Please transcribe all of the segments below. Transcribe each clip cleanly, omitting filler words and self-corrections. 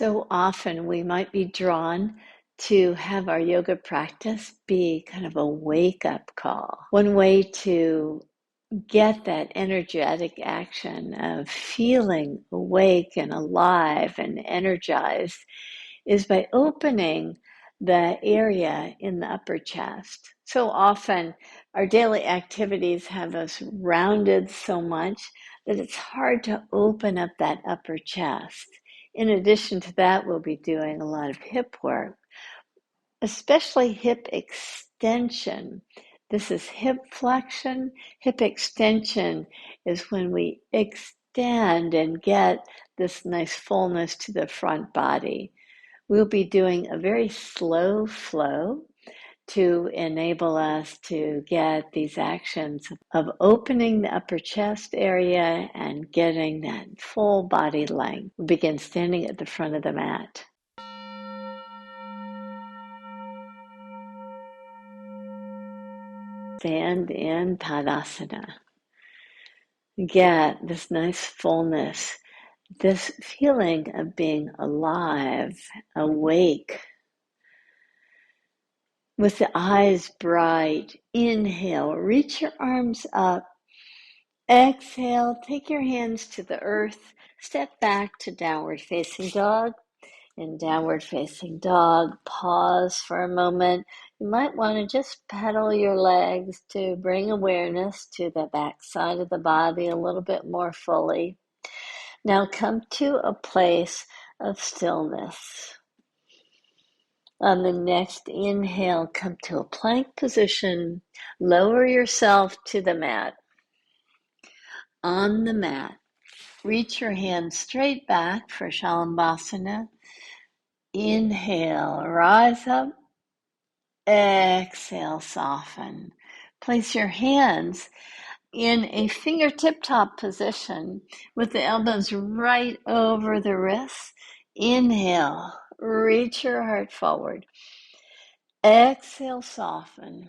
So often we might be drawn to have our yoga practice be kind of a wake-up call. One way to get that energetic action of feeling awake and alive and energized is by opening the area in the upper chest. So often our daily activities have us rounded so much that it's hard to open up that upper chest. In addition to that, we'll be doing a lot of hip work, especially hip extension. This is hip flexion. Hip extension is when we extend and get this nice fullness to the front body. We'll be doing a very slow flow to enable us to get these actions of opening the upper chest area and getting that full body length. We'll begin standing at the front of the mat. Stand in Tadasana. Get this nice fullness, this feeling of being alive, awake, with the eyes bright. Inhale, reach your arms up. Exhale, take your hands to the earth. Step back to downward facing dog. In downward facing dog, pause for a moment. You might want to just pedal your legs to bring awareness to the back side of the body a little bit more fully. Now come to a place of stillness. On the next inhale, come to a plank position. Lower yourself to the mat. On the mat, reach your hands straight back for salambhasana. Inhale, rise up. Exhale, soften. Place your hands in a fingertip top position with the elbows right over the wrists. Inhale, reach your heart forward. Exhale, soften.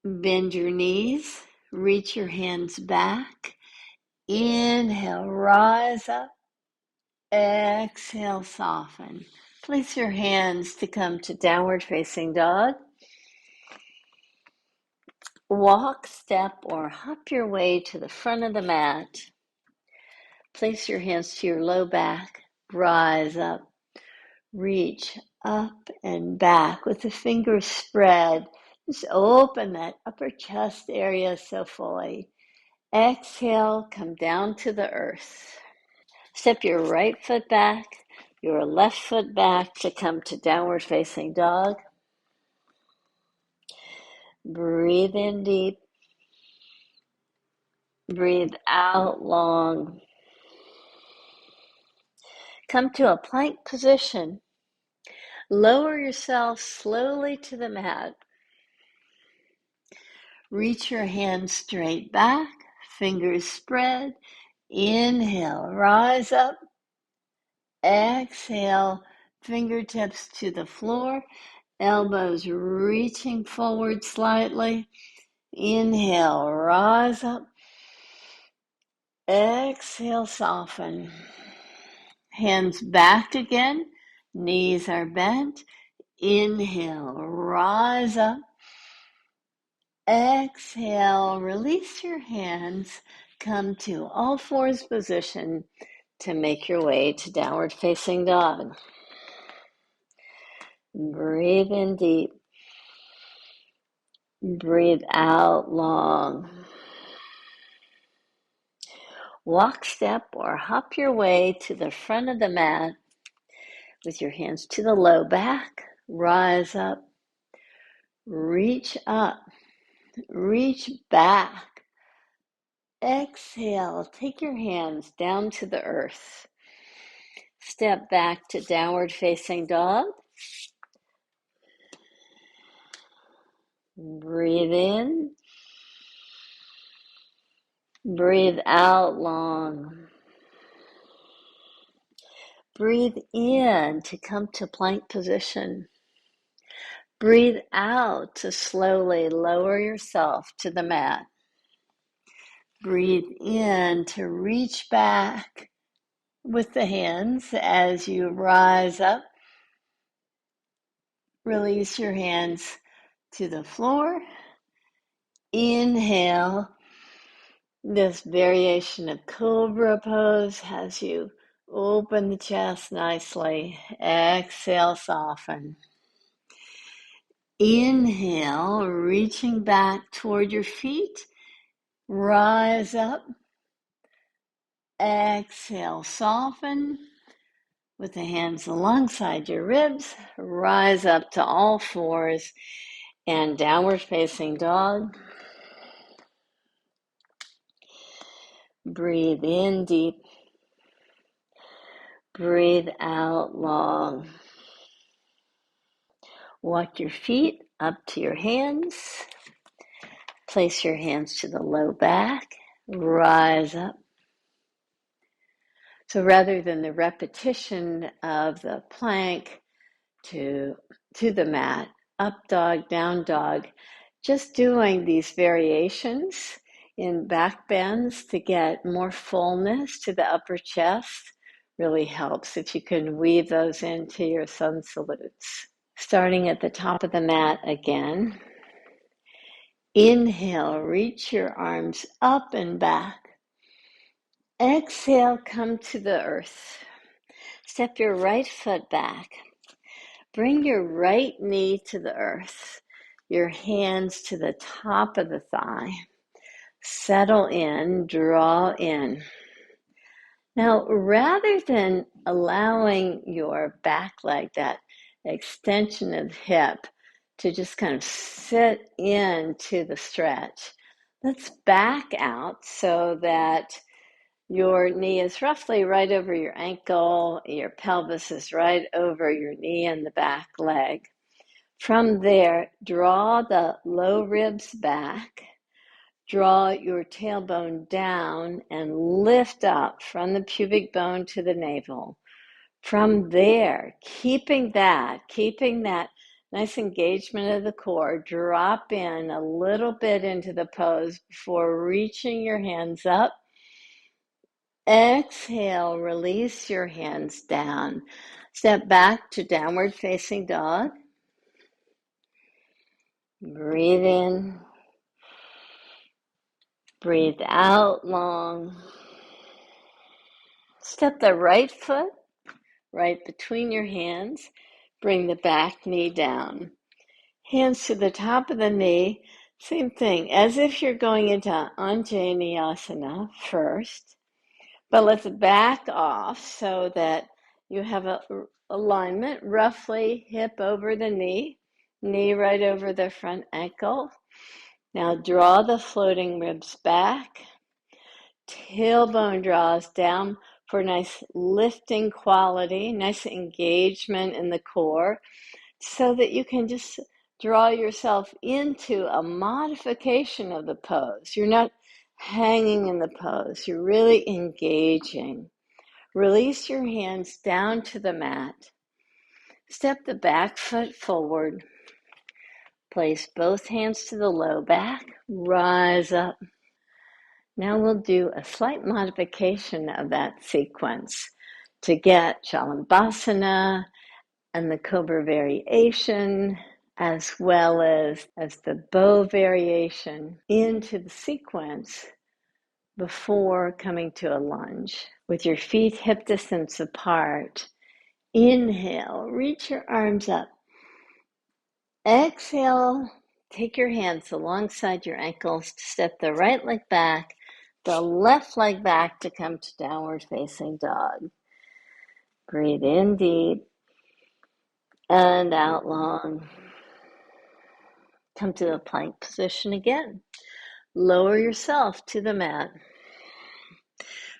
Bend your knees, reach your hands back. Inhale, rise up. Exhale, soften. Place your hands to come to downward facing dog. Walk, step, or hop your way to the front of the mat. Place your hands to your low back. Rise up. Reach up and back with the fingers spread. Just open that upper chest area so fully. Exhale, come down to the earth. Step your right foot back, your left foot back to come to downward facing dog. Breathe in deep. Breathe out long. Come to a plank position. Lower yourself slowly to the mat. Reach your hands straight back, fingers spread. Inhale, rise up. Exhale, fingertips to the floor, elbows reaching forward slightly. Inhale, rise up. Exhale, soften. Hands back again, knees are bent. Inhale, rise up. Exhale, release your hands. Come to all fours position to make your way to downward facing dog. Breathe in deep. Breathe out long. Walk, step, or hop your way to the front of the mat with your hands to the low back. Rise up. Reach up. Reach back. Exhale. Take your hands down to the earth. Step back to downward facing dog. Breathe in. Breathe out long. Breathe in to come to plank position. Breathe out to slowly lower yourself to the mat. Breathe in to reach back. with the hands as you rise up. Release your hands to the floor. Inhale. This variation of cobra pose has you open the chest nicely. Exhale, soften. Inhale, reaching back toward your feet. Rise up. Exhale, soften. With the hands alongside your ribs, rise up to all fours and downward facing dog. Breathe in deep. Breathe out long. Walk your feet up to your hands. Place your hands to the low back. Rise up. So rather than the repetition of the plank to the mat, up dog, down dog, just doing these variations in back bends to get more fullness to the upper chest really helps if you can weave those into your sun salutes. Starting at the top of the mat again. Inhale, reach your arms up and back. Exhale, come to the earth. Step your right foot back. Bring your right knee to the earth. Your hands to the top of the thigh. Settle in, draw in. Now, rather than allowing your back leg, that extension of hip, to just kind of sit into the stretch, let's back out so that your knee is roughly right over your ankle, your pelvis is right over your knee and the back leg. From there, draw the low ribs back. Draw your tailbone down and lift up from the pubic bone to the navel. From there, keeping that nice engagement of the core, drop in a little bit into the pose before reaching your hands up. Exhale, release your hands down. Step back to downward facing dog. Breathe in. Breathe out long. Step the right foot right between your hands. Bring the back knee down. Hands to the top of the knee. Same thing, as if you're going into Untitled first. But let's back off so that you have a alignment, roughly hip over the knee right over the front ankle. Now draw the floating ribs back. Tailbone draws down for nice lifting quality, nice engagement in the core, so that you can just draw yourself into a modification of the pose. You're not hanging in the pose, you're really engaging. Release your hands down to the mat. Step the back foot forward. Place both hands to the low back. Rise up. Now we'll do a slight modification of that sequence to get salambhasana and the cobra variation, as well as the bow variation into the sequence before coming to a lunge. With your feet hip distance apart, inhale, reach your arms up. Exhale, take your hands alongside your ankles to step the right leg back, the left leg back to come to downward facing dog. Breathe in deep and out long. Come to the plank position again. Lower yourself to the mat.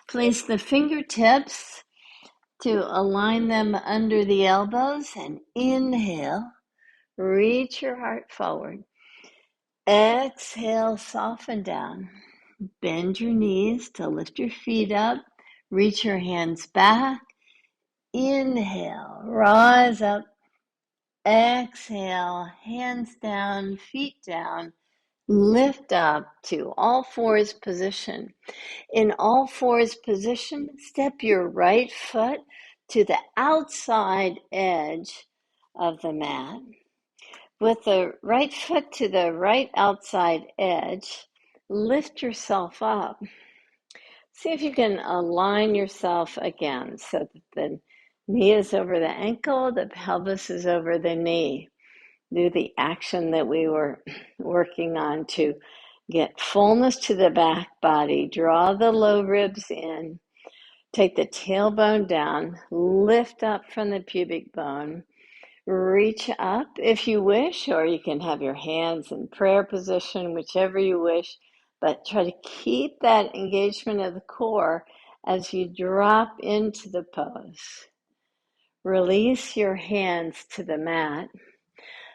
Place the fingertips to align them under the elbows and inhale. Reach your heart forward. Exhale, soften down. Bend your knees to lift your feet up. Reach your hands back. Inhale, rise up. Exhale, hands down, feet down. Lift up to all fours position. In all fours position, step your right foot to the outside edge of the mat. With the right foot to the right outside edge, lift yourself up. See if you can align yourself again so that the knee is over the ankle, the pelvis is over the knee. Do the action that we were working on to get fullness to the back body. Draw the low ribs in. Take the tailbone down. Lift up from the pubic bone. Reach up if you wish, or you can have your hands in prayer position, whichever you wish. But try to keep that engagement of the core as you drop into the pose. Release your hands to the mat.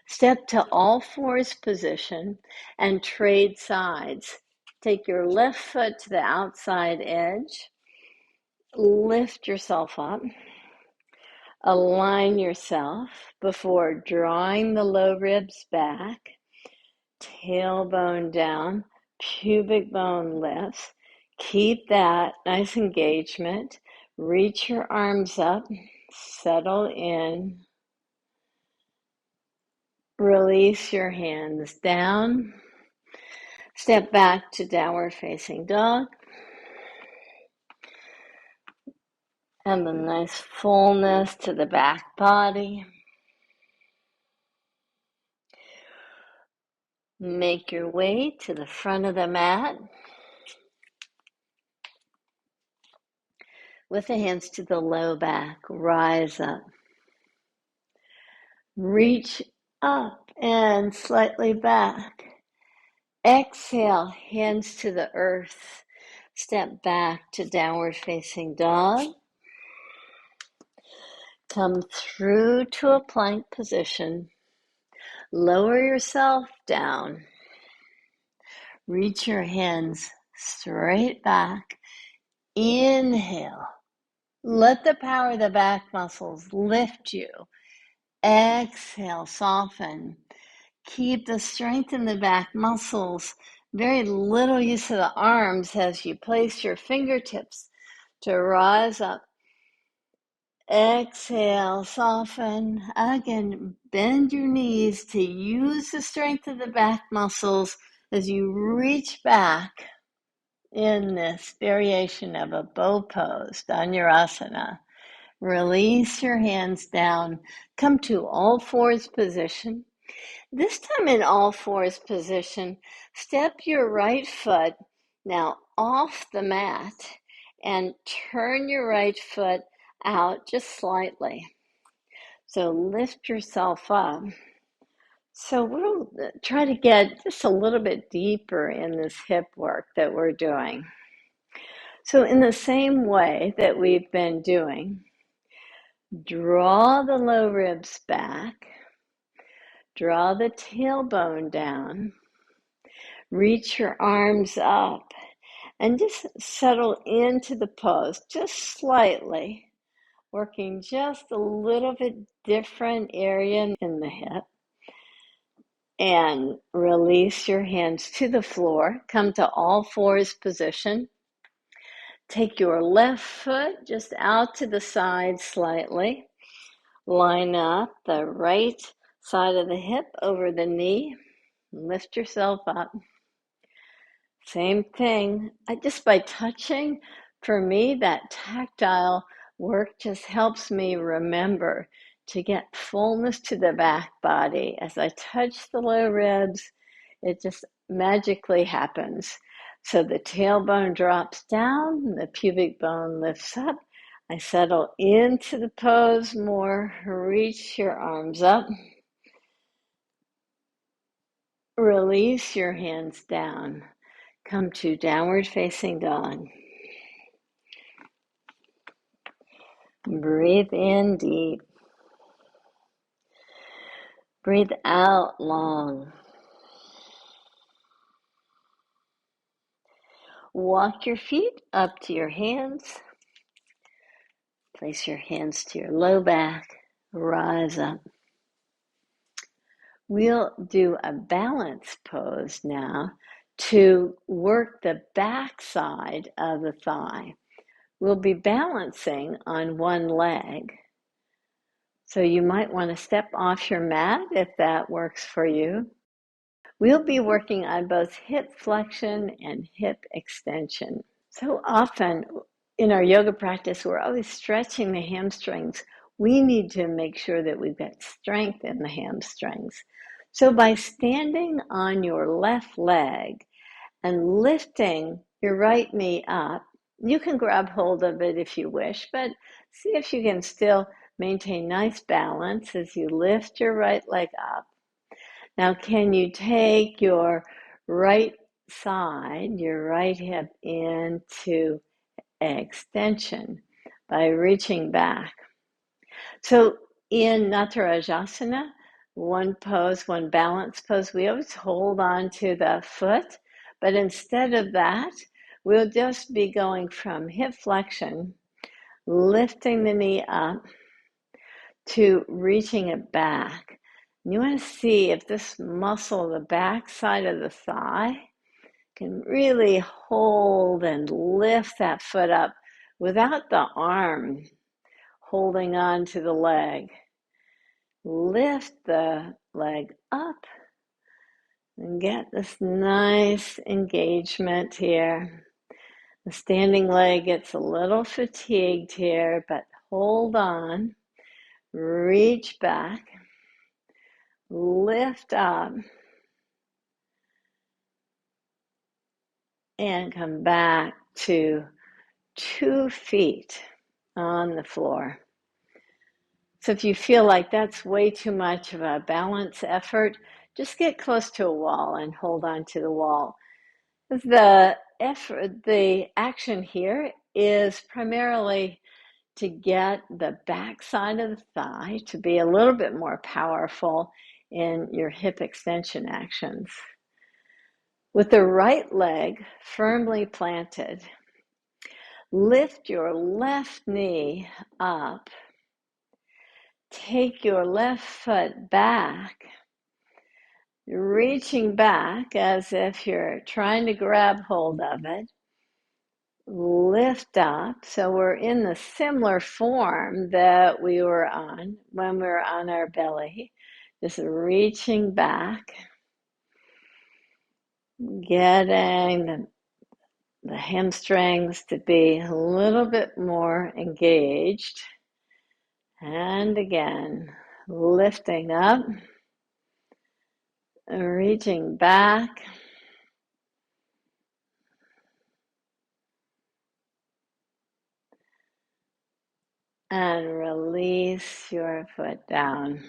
Step to all fours position and trade sides. Take your left foot to the outside edge. Lift yourself up. Align yourself before drawing the low ribs back. Tailbone down. Pubic bone lifts. Keep that nice engagement. Reach your arms up. Settle in. Release your hands down. Step back to downward facing dog. And the nice fullness to the back body. Make your way to the front of the mat. With the hands to the low back, rise up. Reach up and slightly back. Exhale, hands to the earth. Step back to downward facing dog. Come through to a plank position. Lower yourself down. Reach your hands straight back. Inhale. Let the power of the back muscles lift you. Exhale, soften. Keep the strength in the back muscles. Very little use of the arms as you place your fingertips to rise up. Exhale, soften. Again, bend your knees to use the strength of the back muscles as you reach back in this variation of a bow pose, dhanurasana. Release your hands down. Come to all fours position. This time in all fours position, step your right foot now off the mat and turn your right foot out just slightly. So lift yourself up. So we'll try to get just a little bit deeper in this hip work that we're doing. So in the same way that we've been doing, draw the low ribs back, draw the tailbone down, reach your arms up, and just settle into the pose just slightly, working just a little bit different area in the hip. And release your hands to the floor. Come to all fours position. Take your left foot just out to the side slightly. Line up the right side of the hip over the knee. Lift yourself up. Same thing. Just by touching, for me, that tactile work just helps me remember to get fullness to the back body. As I touch the low ribs, it just magically happens. So the tailbone drops down, the pubic bone lifts up. I settle into the pose more. Reach your arms up. Release your hands down. Come to downward facing dog. Breathe in deep. Breathe out long. Walk your feet up to your hands. Place your hands to your low back. Rise up. We'll do a balance pose now to work the back side of the thigh. We'll be balancing on one leg. So you might want to step off your mat if that works for you. We'll be working on both hip flexion and hip extension. So often in our yoga practice, we're always stretching the hamstrings. We need to make sure that we've got strength in the hamstrings. So by standing on your left leg and lifting your right knee up, you can grab hold of it if you wish, but see if you can still maintain nice balance as you lift your right leg up. Now, can you take your right side, your right hip into extension by reaching back? So in Natarajasana, one pose, one balance pose, we always hold on to the foot, but instead of that, we'll just be going from hip flexion, lifting the knee up, to reaching it back. You want to see if this muscle, the back side of the thigh, can really hold and lift that foot up without the arm holding on to the leg. Lift the leg up and get this nice engagement here. The standing leg gets a little fatigued here, but hold on. Reach back. Lift up. And come back to 2 feet on the floor. So if you feel like that's way too much of a balance effort, just get close to a wall and hold on to the wall. The action here is primarily to get the back side of the thigh to be a little bit more powerful in your hip extension actions. With the right leg firmly planted, lift your left knee up. Take your left foot back, reaching back as if you're trying to grab hold of it. Lift up. So we're in the similar form that we were on when we were on our belly. Just reaching back, getting the hamstrings to be a little bit more engaged. And again, lifting up, reaching back, and release your foot down.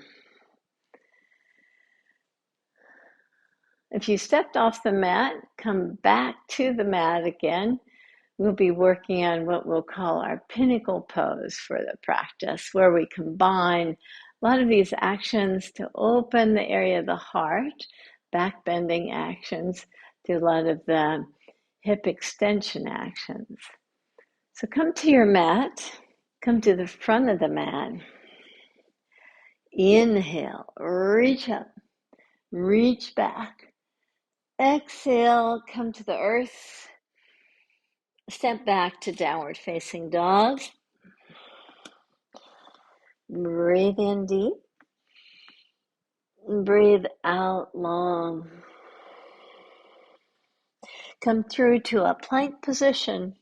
If you stepped off the mat, come back to the mat again. We'll be working on what we'll call our pinnacle pose for the practice, where we combine a lot of these actions to open the area of the heart, back bending actions, to a lot of the hip extension actions. So come to your mat, come to the front of the mat. Inhale, reach up, reach back. Exhale, come to the earth. Step back to downward facing dog. Breathe in deep. Breathe out long. Come through to a plank position.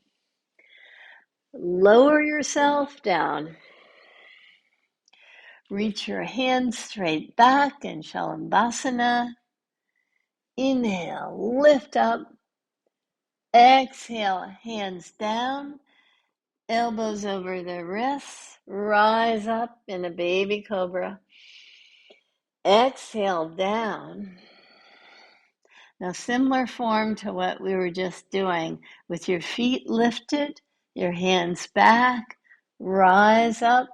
Lower yourself down. Reach your hands straight back in salambhasana. Inhale, lift up. Exhale, hands down. Elbows over the wrists. Rise up in a baby cobra. Exhale down. Now, similar form to what we were just doing, with your feet lifted, your hands back, rise up.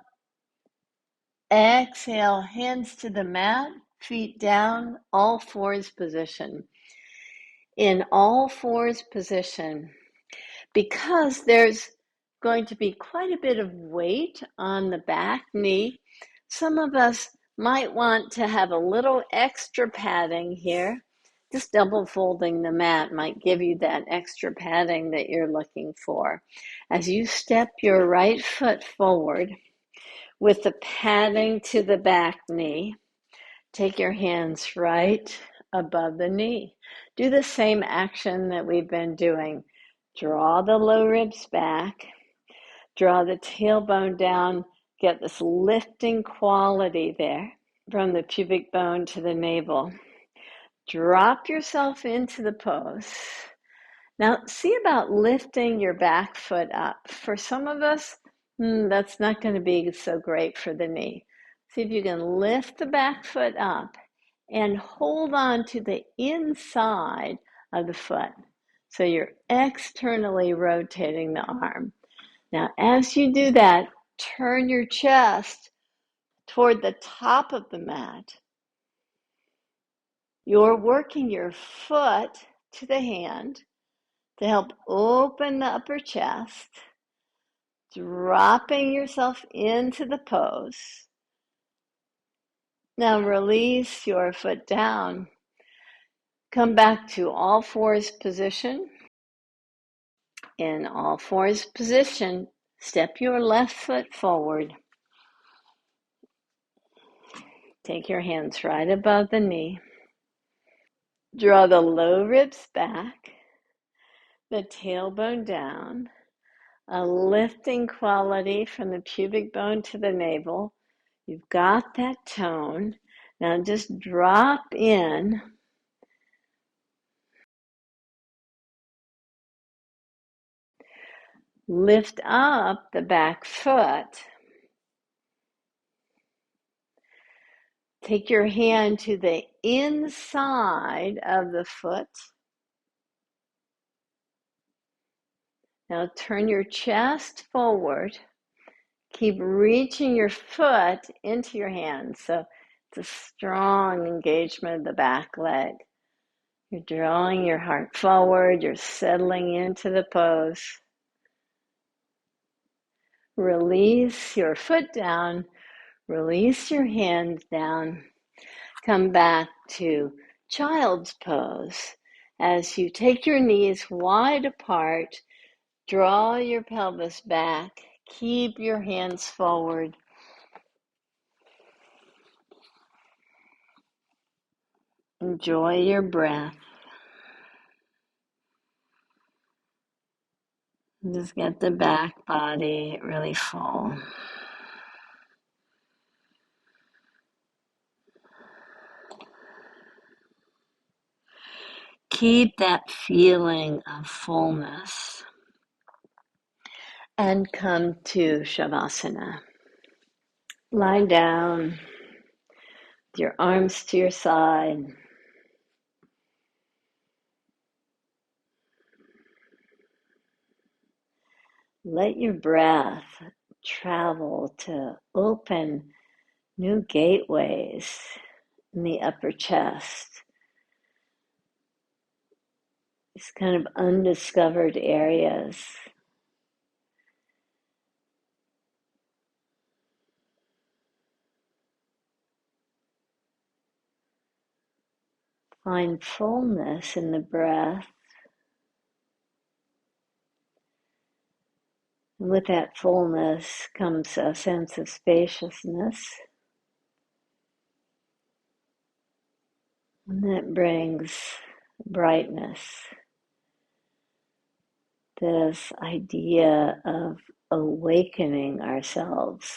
Exhale, hands to the mat, feet down, all fours position. In all fours position, because there's going to be quite a bit of weight on the back knee, some of us Might want to have a little extra padding here. Just double folding the mat might give you that extra padding that you're looking for. As you step your right foot forward with the padding to the back knee, take your hands right above the knee. Do the same action that we've been doing. Draw the low ribs back, draw the tailbone down, get this lifting quality there from the pubic bone to the navel. Drop yourself into the pose. Now, see about lifting your back foot up. For some of us, that's not going to be so great for the knee. See if you can lift the back foot up and hold on to the inside of the foot. So you're externally rotating the arm. Now, as you do that, turn your chest toward the top of the mat. You're working your foot to the hand to help open the upper chest, dropping yourself into the pose. Now release your foot down. Come back to all fours position. In all fours position, step your left foot forward. Take your hands right above the knee. Draw the low ribs back, the tailbone down, a lifting quality from the pubic bone to the navel. You've got that tone. Now just drop in. Lift up the back foot. Take your hand to the inside of the foot. Now turn your chest forward. Keep reaching your foot into your hand. So it's a strong engagement of the back leg. You're drawing your heart forward. You're settling into the pose. Release your foot down. Release your hands down. Come back to child's pose. As you take your knees wide apart, draw your pelvis back. Keep your hands forward. Enjoy your breath. Just get the back body really full. Keep that feeling of fullness and come to Savasana. Lie down with your arms to your side. Let your breath travel to open new gateways in the upper chest. These kind of undiscovered areas. Find fullness in the breath. And with that fullness comes a sense of spaciousness. And that brings brightness. This idea of awakening ourselves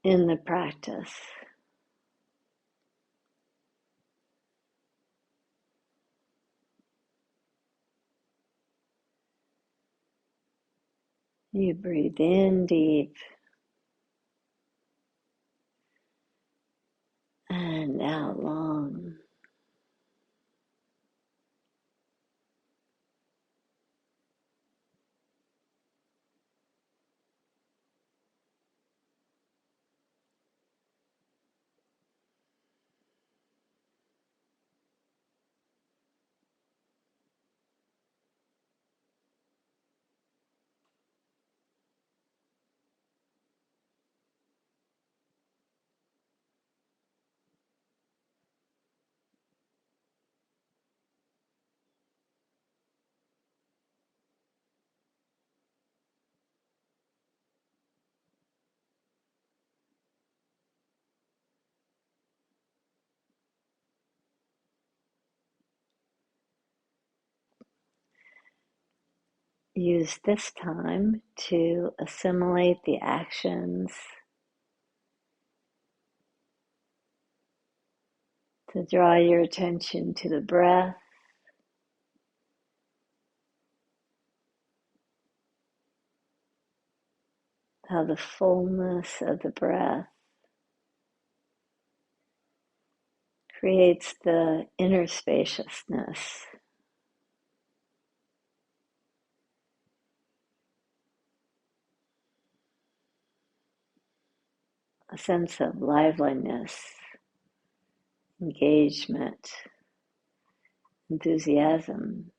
in the practice. You breathe in deep and out long. use this time to assimilate the actions, to draw your attention to the breath, how the fullness of the breath creates the inner spaciousness, a sense of liveliness, engagement, enthusiasm.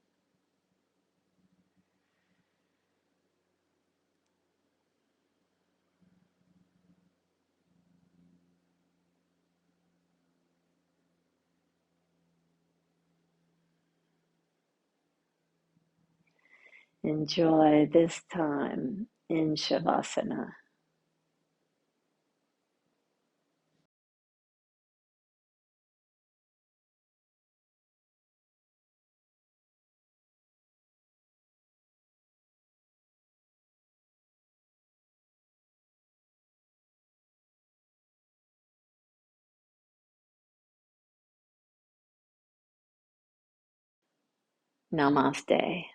Enjoy this time in Savasana. Namaste.